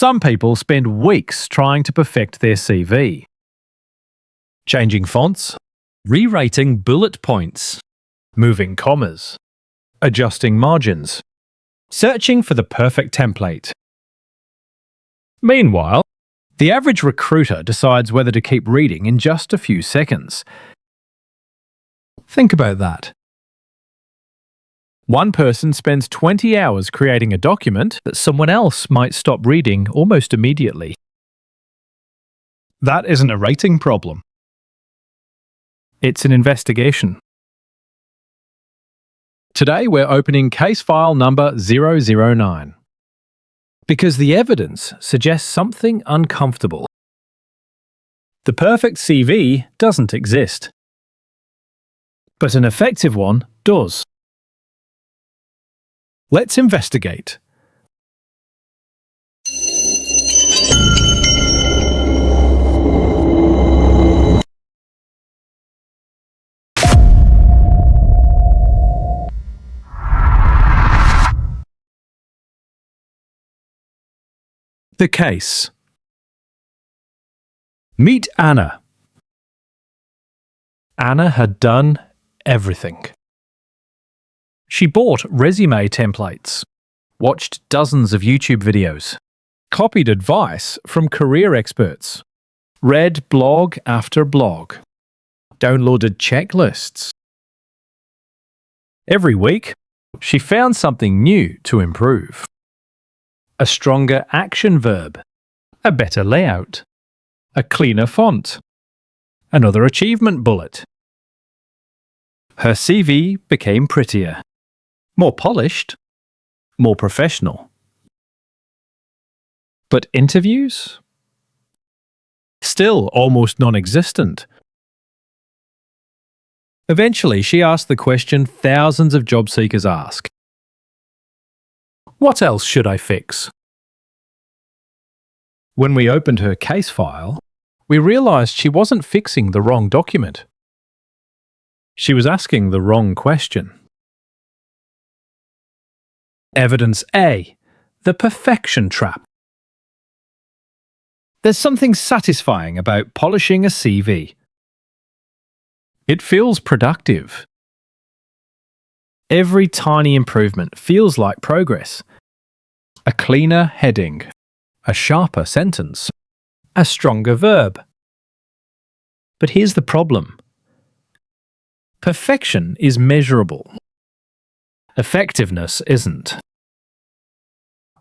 Some people spend weeks trying to perfect their CV. Changing fonts, Rewriting bullet points. moving commas, adjusting margins, searching for the perfect template. Meanwhile, the average recruiter decides whether to keep reading in just a few seconds. Think about that. One person spends 20 hours creating a document that someone else might stop reading almost immediately. That isn't a rating problem. It's an investigation. Today we're opening case file number 009 because the evidence suggests something uncomfortable. The perfect CV doesn't exist, but an effective one does. Let's investigate. The case. Meet Anna. Anna had done everything. She bought resume templates, watched dozens of YouTube videos, copied advice from career experts, read blog after blog, downloaded checklists. Every week, she found something new to improve. A stronger action verb, a better layout, a cleaner font, another achievement bullet. Her CV became prettier, more polished, more professional. But interviews? Still almost non-existent. Eventually, she asked the question thousands of job seekers ask. What else should I fix? When we opened her case file, we realized she wasn't fixing the wrong document. She was asking the wrong question. Evidence A, the perfection trap. There's something satisfying about polishing a CV. It feels productive. Every tiny improvement feels like progress. A cleaner heading, a sharper sentence, a stronger verb. But here's the problem. Perfection is measurable. Effectiveness isn't.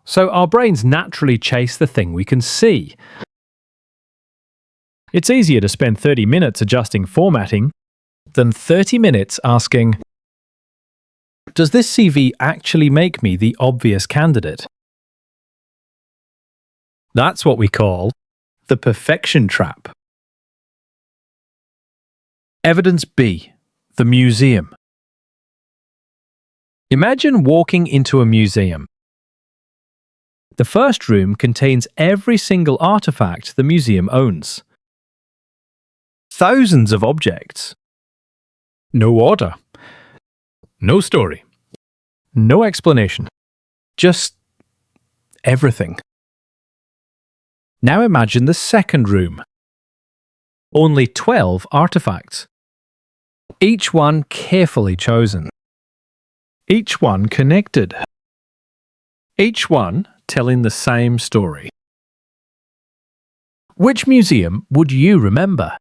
So our brains naturally chase the thing we can see. It's easier to spend 30 minutes adjusting formatting than 30 minutes asking, does this CV actually make me the obvious candidate? That's what we call the perfection trap. Evidence B, the museum. Imagine walking into a museum. The first room contains every single artifact the museum owns. Thousands of objects. No order. No story. No explanation. Just everything. Now imagine the second room. Only 12 artifacts. Each one carefully chosen. Each one connected. Each one telling the same story. Which museum would you remember?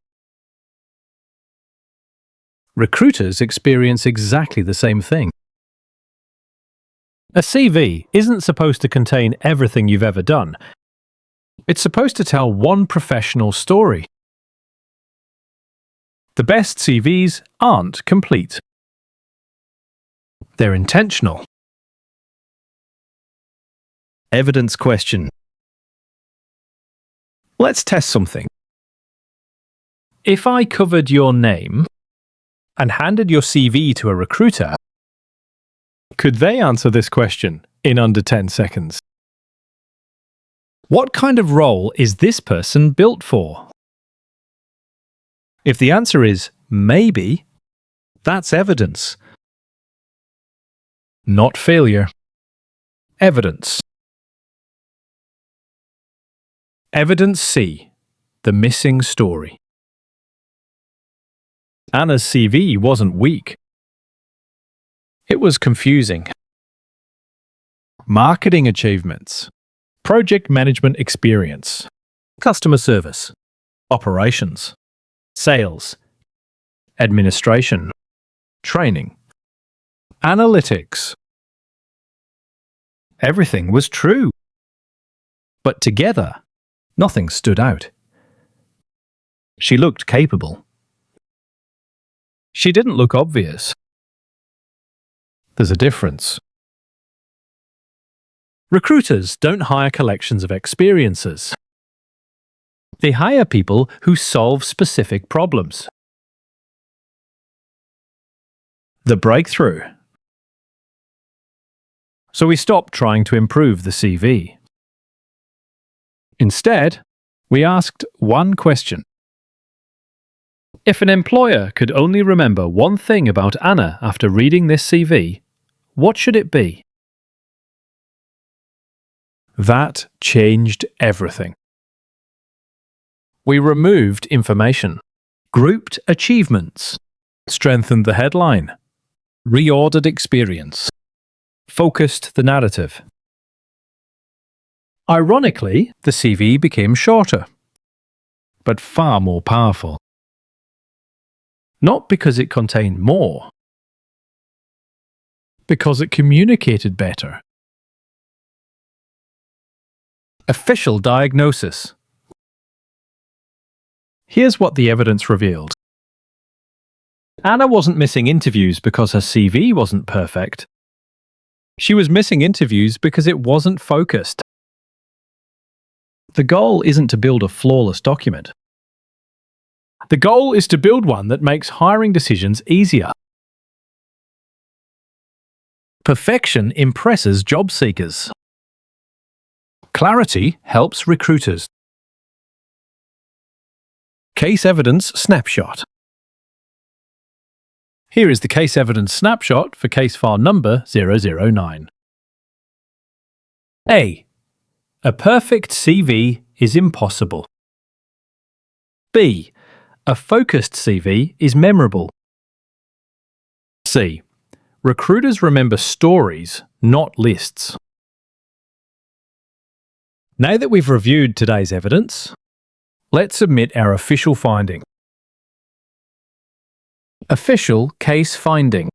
Recruiters experience exactly the same thing. A CV isn't supposed to contain everything you've ever done. It's supposed to tell one professional story. The best CVs aren't complete. They're intentional. Evidence question. Let's test something. If I covered your name and handed your CV to a recruiter, could they answer this question in under 10 seconds? What kind of role is this person built for? If the answer is maybe, that's evidence. Not failure. Evidence. Evidence C. The missing story. Anna's CV wasn't weak. It was confusing. Marketing achievements, project management experience, customer service, operations, sales, administration, training, analytics. Everything was true. But together, nothing stood out. She looked capable. She didn't look obvious. There's a difference. Recruiters don't hire collections of experiences. They hire people who solve specific problems. The breakthrough. So we stopped trying to improve the CV. Instead, we asked one question. If an employer could only remember one thing about Anna after reading this CV, what should it be? That changed everything. We removed information, grouped achievements, strengthened the headline, reordered experience, focused the narrative. Ironically, the CV became shorter, but far more powerful. Not because it contained more, because it communicated better. Official diagnosis. Here's what the evidence revealed. Anna wasn't missing interviews because her CV wasn't perfect. She was missing interviews because it wasn't focused. The goal isn't to build a flawless document. The goal is to build one that makes hiring decisions easier. Perfection impresses job seekers. Clarity helps recruiters. Case evidence snapshot. Here is the case evidence snapshot for case file number 009. A. A perfect CV is impossible. B. A focused CV is memorable. C. Recruiters remember stories, not lists. Now that we've reviewed today's evidence, let's submit our official finding. Official case finding.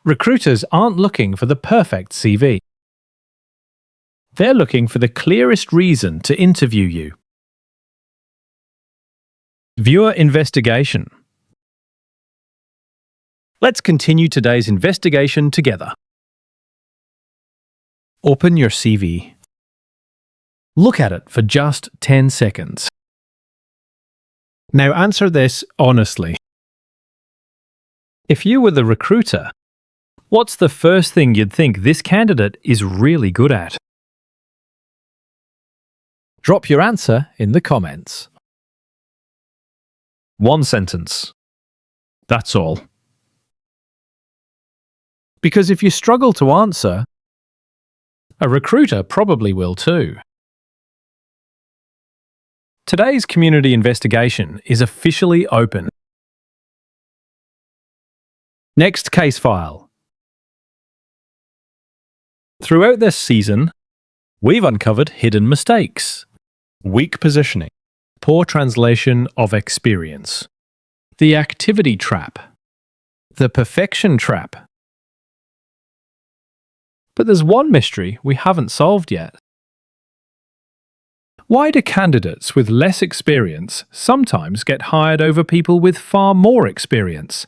Recruiters aren't looking for the perfect CV. They're looking for the clearest reason to interview you. Viewer investigation. Let's continue today's investigation together. Open your CV. Look at it for just 10 seconds. Now answer this honestly. If you were the recruiter, what's the first thing you'd think this candidate is really good at? Drop your answer in the comments. One sentence. That's all. Because if you struggle to answer, a recruiter probably will too. Today's community investigation is officially open. Next case file. Throughout this season, we've uncovered hidden mistakes, weak positioning, poor translation of experience, the activity trap, the perfection trap. But there's one mystery we haven't solved yet. Why do candidates with less experience sometimes get hired over people with far more experience?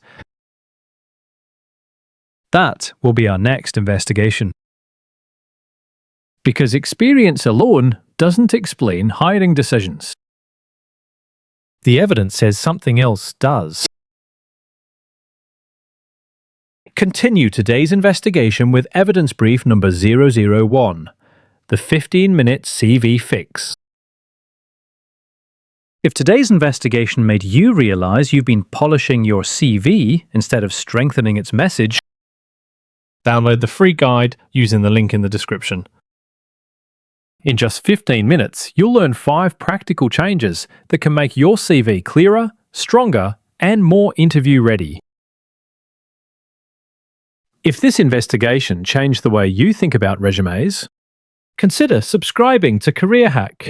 That will be our next investigation. Because experience alone doesn't explain hiring decisions. The evidence says something else does. Continue today's investigation with evidence brief number 001, the 15-minute CV fix. If today's investigation made you realize you've been polishing your CV instead of strengthening its message, download the free guide using the link in the description. In just 15 minutes, you'll learn 5 practical changes that can make your CV clearer, stronger, and more interview ready. If this investigation changed the way you think about resumes, consider subscribing to CareerHack.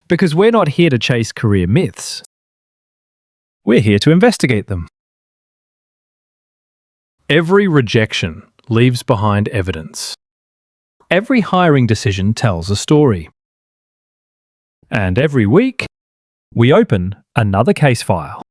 Because we're not here to chase career myths. We're here to investigate them. Every rejection leaves behind evidence. Every hiring decision tells a story. And every week, we open another case file.